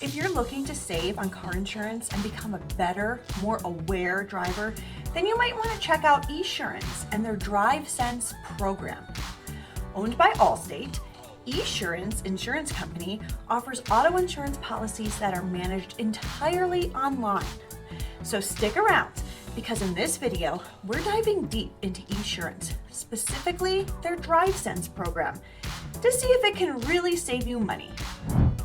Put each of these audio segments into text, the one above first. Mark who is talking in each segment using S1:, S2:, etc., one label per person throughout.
S1: If you're looking to save on car insurance and become a better, more aware driver, then you might want to check out Esurance and their DriveSense program. Owned by Allstate, Esurance Insurance Company offers auto insurance policies that are managed entirely online. So stick around, because in this video, we're diving deep into Esurance, specifically their DriveSense program, to see if it can really save you money.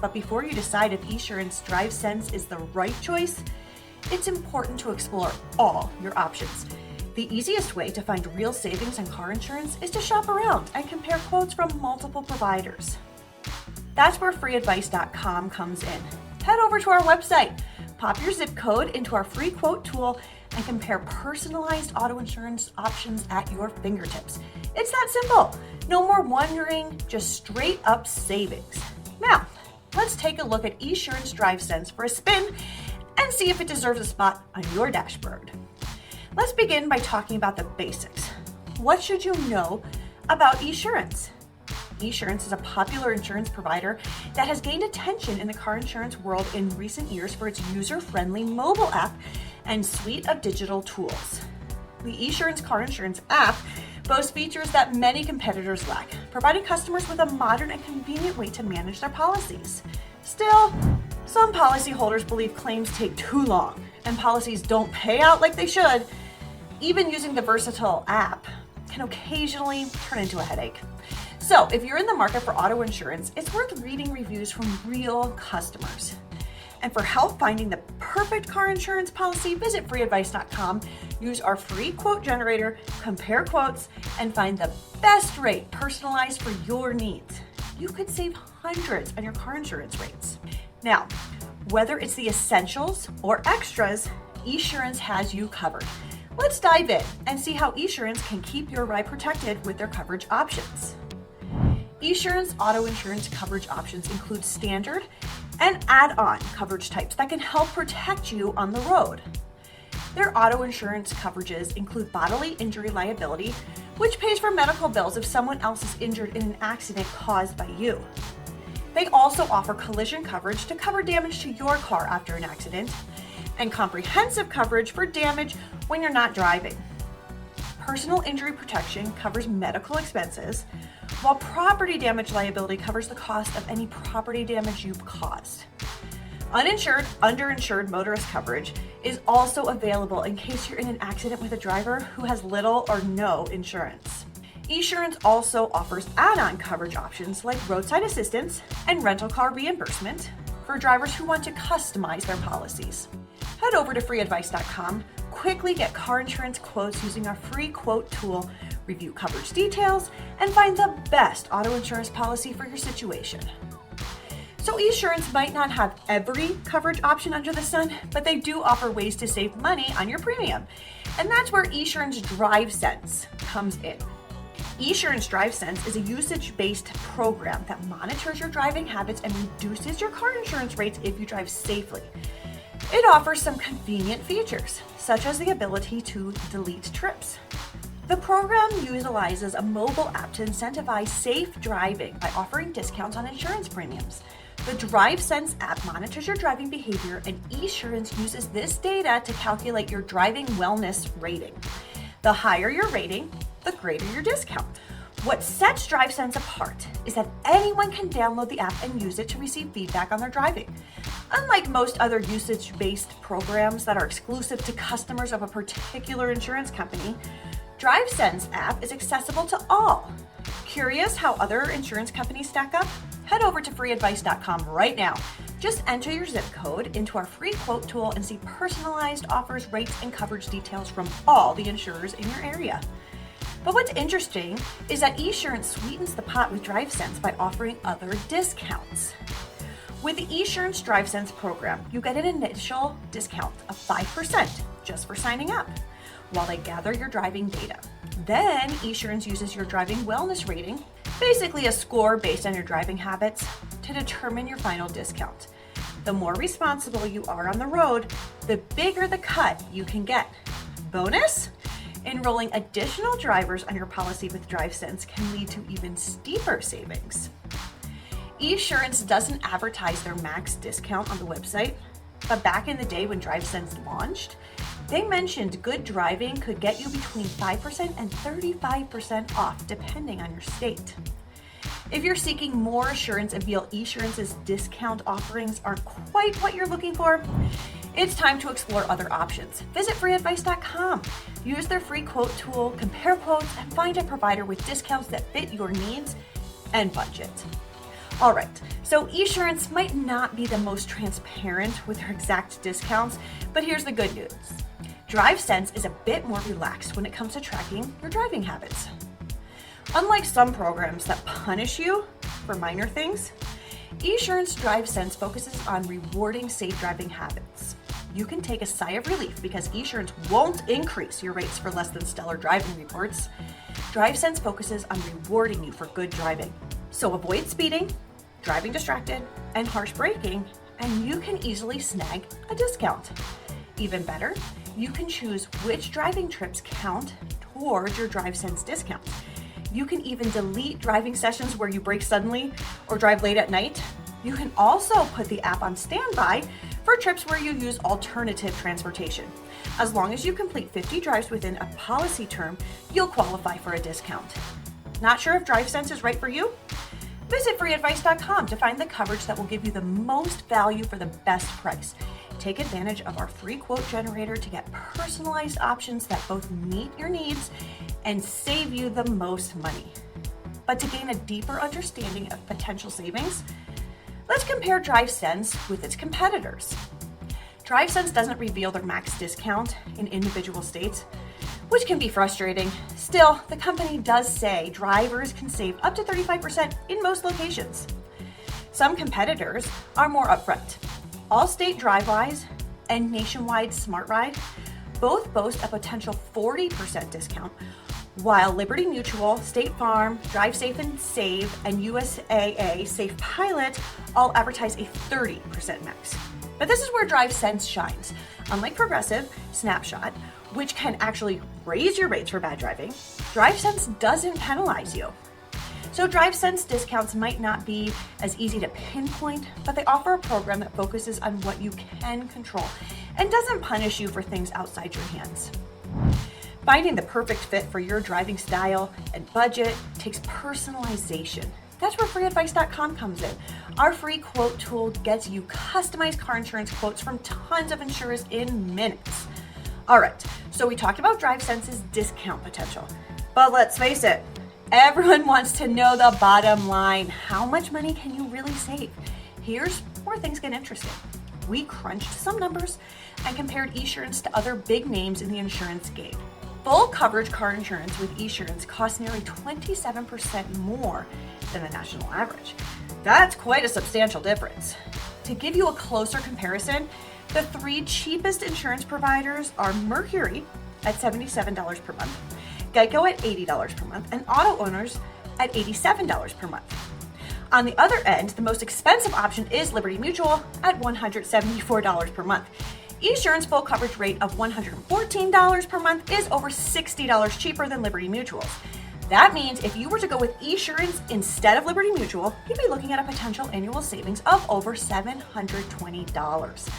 S1: But before you decide if Esurance DriveSense is the right choice, it's important to explore all your options. The easiest way to find real savings on car insurance is to shop around and compare quotes from multiple providers. That's where FreeAdvice.com comes in. Head over to our website, pop your zip code into our free quote tool, and compare personalized auto insurance options at your fingertips. It's that simple. No more wondering, just straight up savings. Now, let's take a look at Esurance DriveSense for a spin and see if it deserves a spot on your dashboard. Let's begin by talking about the basics. What should you know about Esurance? Esurance is a popular insurance provider that has gained attention in the car insurance world in recent years for its user-friendly mobile app and suite of digital tools. The Esurance car insurance app boasts features that many competitors lack, providing customers with a modern and convenient way to manage their policies. Still, some policyholders believe claims take too long and policies don't pay out like they should. Even using the versatile app can occasionally turn into a headache. So if you're in the market for auto insurance, it's worth reading reviews from real customers. And for help finding the perfect car insurance policy, visit FreeAdvice.com, use our free quote generator, compare quotes, and find the best rate personalized for your needs. You could save hundreds on your car insurance rates. Now, whether it's the essentials or extras, Esurance has you covered. Let's dive in and see how Esurance can keep your ride protected with their coverage options. Esurance auto insurance coverage options include standard and add-on coverage types that can help protect you on the road. Their auto insurance coverages include bodily injury liability, which pays for medical bills if someone else is injured in an accident caused by you. They also offer collision coverage to cover damage to your car after an accident, and comprehensive coverage for damage when you're not driving. Personal injury protection covers medical expenses, while property damage liability covers the cost of any property damage you've caused. Uninsured, underinsured motorist coverage is also available in case you're in an accident with a driver who has little or no insurance. Esurance also offers add-on coverage options like roadside assistance and rental car reimbursement for drivers who want to customize their policies. Head over to FreeAdvice.com, quickly get car insurance quotes using our free quote tool, review coverage details, and find the best auto insurance policy for your situation. So Esurance might not have every coverage option under the sun, but they do offer ways to save money on your premium. And that's where Esurance DriveSense comes in. Esurance DriveSense is a usage-based program that monitors your driving habits and reduces your car insurance rates if you drive safely. It offers some convenient features, such as the ability to delete trips. The program utilizes a mobile app to incentivize safe driving by offering discounts on insurance premiums. The DriveSense app monitors your driving behavior, and Esurance uses this data to calculate your driving wellness rating. The higher your rating, the greater your discount. What sets DriveSense apart is that anyone can download the app and use it to receive feedback on their driving. Unlike most other usage-based programs that are exclusive to customers of a particular insurance company, DriveSense app is accessible to all. Curious how other insurance companies stack up? Head over to FreeAdvice.com right now. Just enter your zip code into our free quote tool and see personalized offers, rates, and coverage details from all the insurers in your area. But what's interesting is that Esurance sweetens the pot with DriveSense by offering other discounts. With the Esurance DriveSense program, you get an initial discount of 5% just for signing up while they gather your driving data. Then Esurance uses your driving wellness rating, basically a score based on your driving habits, to determine your final discount. The more responsible you are on the road, the bigger the cut you can get. Bonus? Enrolling additional drivers on your policy with DriveSense can lead to even steeper savings. Esurance doesn't advertise their max discount on the website, but back in the day when DriveSense launched, they mentioned good driving could get you between 5% and 35% off depending on your state. If you're seeking more assurance and feel Esurance's discount offerings aren't quite what you're looking for, it's time to explore other options. Visit FreeAdvice.com. Use their free quote tool, compare quotes, and find a provider with discounts that fit your needs and budget. All right, so Esurance might not be the most transparent with their exact discounts, but here's the good news. DriveSense is a bit more relaxed when it comes to tracking your driving habits. Unlike some programs that punish you for minor things, Esurance DriveSense focuses on rewarding safe driving habits. You can take a sigh of relief because Esurance won't increase your rates for less than stellar driving reports. DriveSense focuses on rewarding you for good driving. So avoid speeding, driving distracted, and harsh braking, and you can easily snag a discount. Even better, you can choose which driving trips count towards your DriveSense discount. You can even delete driving sessions where you brake suddenly or drive late at night. You can also put the app on standby for trips where you use alternative transportation. As long as you complete 50 drives within a policy term, you'll qualify for a discount. Not sure if DriveSense is right for you? Visit FreeAdvice.com to find the coverage that will give you the most value for the best price. Take advantage of our free quote generator to get personalized options that both meet your needs and save you the most money. But to gain a deeper understanding of potential savings, let's compare DriveSense with its competitors. DriveSense doesn't reveal their max discount in individual states, which can be frustrating. Still, the company does say drivers can save up to 35% in most locations. Some competitors are more upfront. Allstate DriveWise and Nationwide SmartRide both boast a potential 40% discount, while Liberty Mutual, State Farm, Drive Safe and Save, and USAA Safe Pilot all advertise a 30% max. But this is where DriveSense shines. Unlike Progressive, Snapshot, which can actually raise your rates for bad driving, DriveSense doesn't penalize you. So DriveSense discounts might not be as easy to pinpoint, but they offer a program that focuses on what you can control and doesn't punish you for things outside your hands. Finding the perfect fit for your driving style and budget takes personalization. That's where FreeAdvice.com comes in. Our free quote tool gets you customized car insurance quotes from tons of insurers in minutes. All right, so we talked about DriveSense's discount potential, but let's face it, everyone wants to know the bottom line. How much money can you really save? Here's where things get interesting. We crunched some numbers and compared Esurance to other big names in the insurance game. Full coverage car insurance with Esurance costs nearly 27% more than the national average. That's quite a substantial difference. To give you a closer comparison, the three cheapest insurance providers are Mercury at $77 per month, Geico at $80 per month, and auto owners at $87 per month. On the other end, the most expensive option is Liberty Mutual at $174 per month. Esurance full coverage rate of $114 per month is over $60 cheaper than Liberty Mutual's. That means if you were to go with Esurance instead of Liberty Mutual, you'd be looking at a potential annual savings of over $720.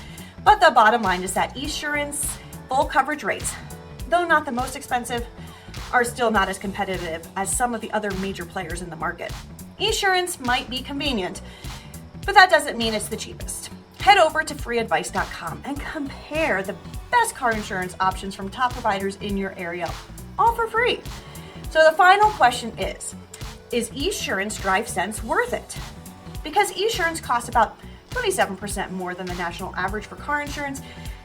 S1: But the bottom line is that Esurance full coverage rates, though not the most expensive, are still not as competitive as some of the other major players in the market. Esurance might be convenient, but that doesn't mean it's the cheapest. Head over to FreeAdvice.com and compare the best car insurance options from top providers in your area, all for free. So the final question is Esurance DriveSense worth it? Because Esurance costs about 27% more than the national average for car insurance,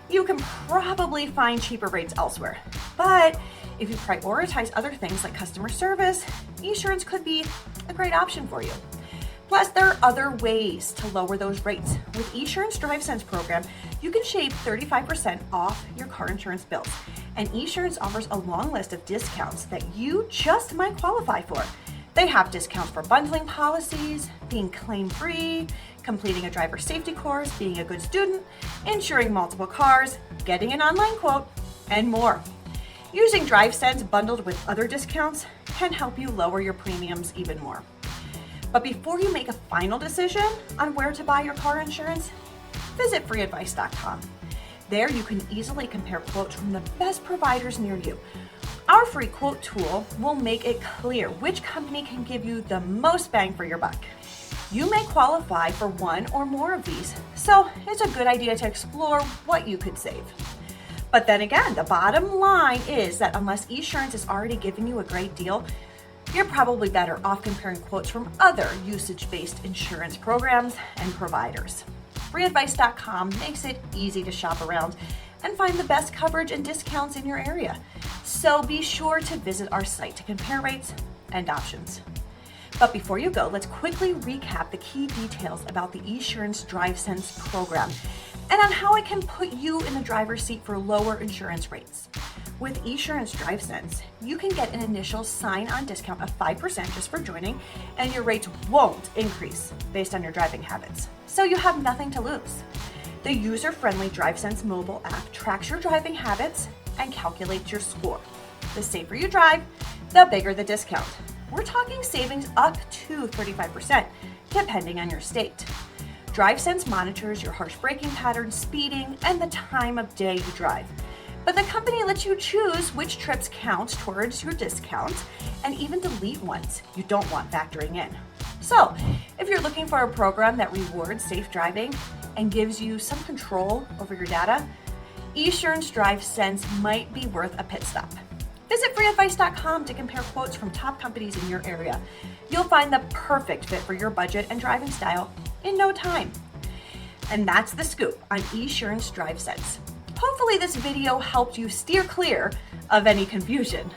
S1: you can probably find cheaper rates elsewhere. But if you prioritize other things like customer service, Esurance could be a great option for you. Plus, there are other ways to lower those rates. With Esurance DriveSense program, you can shave 35% off your car insurance bills. And Esurance offers a long list of discounts that you just might qualify for. They have discounts for bundling policies, being claim-free, completing a driver safety course, being a good student, insuring multiple cars, getting an online quote, and more. Using DriveSense bundled with other discounts can help you lower your premiums even more. But before you make a final decision on where to buy your car insurance, visit FreeAdvice.com. There you can easily compare quotes from the best providers near you. Our free quote tool will make it clear which company can give you the most bang for your buck. You may qualify for one or more of these, so it's a good idea to explore what you could save. But then again, the bottom line is that unless Esurance is already giving you a great deal, you're probably better off comparing quotes from other usage-based insurance programs and providers. FreeAdvice.com makes it easy to shop around and find the best coverage and discounts in your area. So be sure to visit our site to compare rates and options. But before you go, let's quickly recap the key details about the Esurance DriveSense program and on how it can put you in the driver's seat for lower insurance rates. With Esurance DriveSense, you can get an initial sign-on discount of 5% just for joining, and your rates won't increase based on your driving habits. So you have nothing to lose. The user-friendly DriveSense mobile app tracks your driving habits and calculates your score. The safer you drive, the bigger the discount. We're talking savings up to 35%, depending on your state. DriveSense monitors your harsh braking patterns, speeding, and the time of day you drive. But the company lets you choose which trips count towards your discount and even delete ones you don't want factoring in. So, if you're looking for a program that rewards safe driving and gives you some control over your data, Esurance DriveSense might be worth a pit stop. Visit FreeAdvice.com to compare quotes from top companies in your area. You'll find the perfect fit for your budget and driving style in no time. And that's the scoop on Esurance DriveSense. Hopefully this video helped you steer clear of any confusion.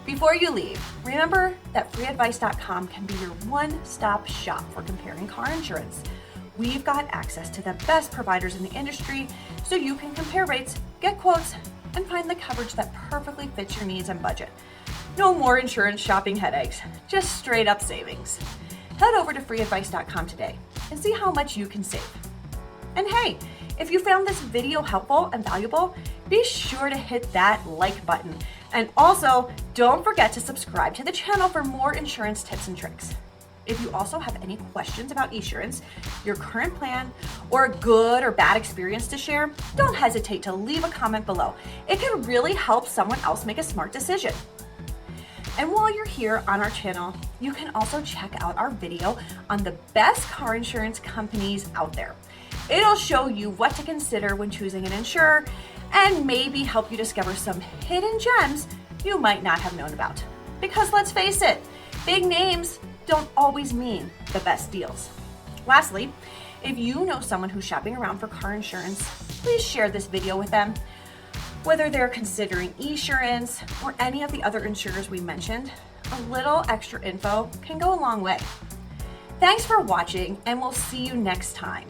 S1: Before you leave, remember that FreeAdvice.com can be your one-stop shop for comparing car insurance. We've got access to the best providers in the industry so you can compare rates, get quotes, and find the coverage that perfectly fits your needs and budget. No more insurance shopping headaches, just straight up savings. Head over to FreeAdvice.com today and see how much you can save. And hey, if you found this video helpful and valuable, be sure to hit that like button. And also, don't forget to subscribe to the channel for more insurance tips and tricks. If you also have any questions about Esurance, your current plan, or a good or bad experience to share, don't hesitate to leave a comment below. It can really help someone else make a smart decision. And while you're here on our channel, you can also check out our video on the best car insurance companies out there. It'll show you what to consider when choosing an insurer and maybe help you discover some hidden gems you might not have known about. Because let's face it, big names don't always mean the best deals. Lastly, if you know someone who's shopping around for car insurance, please share this video with them. Whether they're considering Esurance or any of the other insurers we mentioned, a little extra info can go a long way. Thanks for watching, and we'll see you next time.